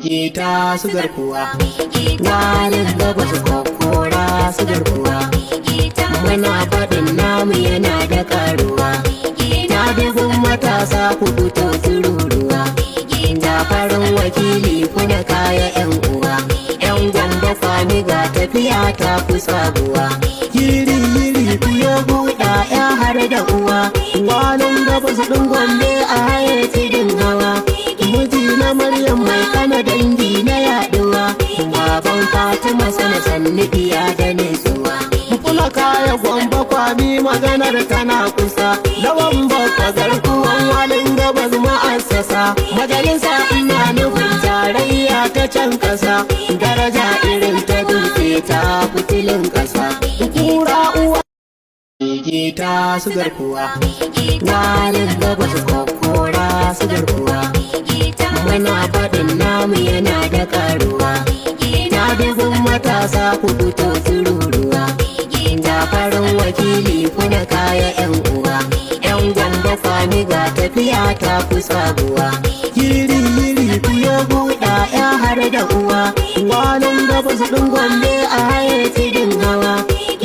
gita su garkuwa, warin gaba su kokora su garkuwa, muna faɗin namu yana da karuwa, ta dubin matasa ku fito tururuwa, da farin wakili kuna kaya yan uwa, yan gwamba kwani ga tafiya ta fi sabuwa, yiri yiri ku ya buɗa ya har da uwa, walin gaba su ɗin gombe a haye tidin hawa, miji na Maryam mai kana dangi na yaduwa, baban Fatima sana sannidiya da nutsuwa, kula kaya gwamba kwami maganar tana kusa, lawan bakwa garkuwan walin gabas ma'assasa, majalisa ina nufin tarayya ta can kasa, daraja irin ta dutse ta fitilin kasa, kura uwa gita su garkuwa, walin gabas kokora su garkuwa, muna faɗin namu yana da karuwa, ta dubin matasa ku fito tururuwa, da farin wakili kuna kaya yan uwa, yan gwamba kwani ga tafiya ta fi sabuwa, yiri yiri ku ya buɗa ya har da uwa, walin gaba su ɗin gombe a haye tidin hawa,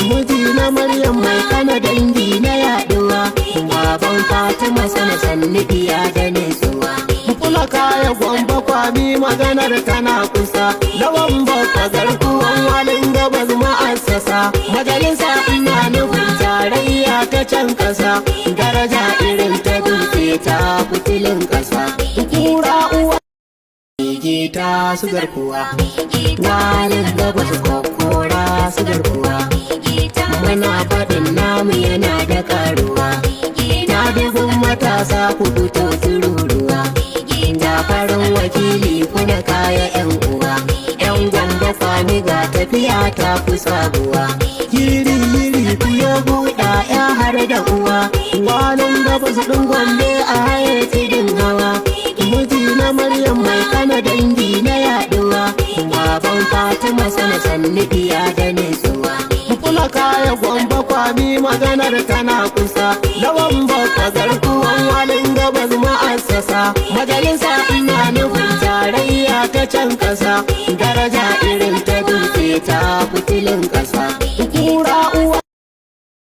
miji na Maryam mai kana dangi na yaduwa, baban Fatima sana sannidiya da nutsuwa, kula kaya gwamba kwami maganar tana kusa, lawan bakwa garkuwan walin gabas ma'assasa, majalisa ina nufin tarayya ta can kasa, daraja irin ta dutse ta fitilin kasa, kura uwa gita su garkuwa, walin gabas kokora su garkuwa, muna faɗin namu yana da karuwa, ta dubin matasa ku fito tururuwa, da farin wakili kuna kaya yan uwa, yan gwamba kwani ga tafiya ta fi sabuwa, yiri yiri ku ya buɗa ya har da uwa, walin gaba su ɗin gombe a haye tidin hawa, miji na Maryam mai kana dangi na yaduwa, baban Fatima sana sannidiya da nutsuwa, kula kaya gwamba kwami maganar tana kusa, lawan bakwa garkuwan walin gabas ma'assasa, majalisa ina nufin tarayya ta can kasa, daraja irin ta dutse ta fitilin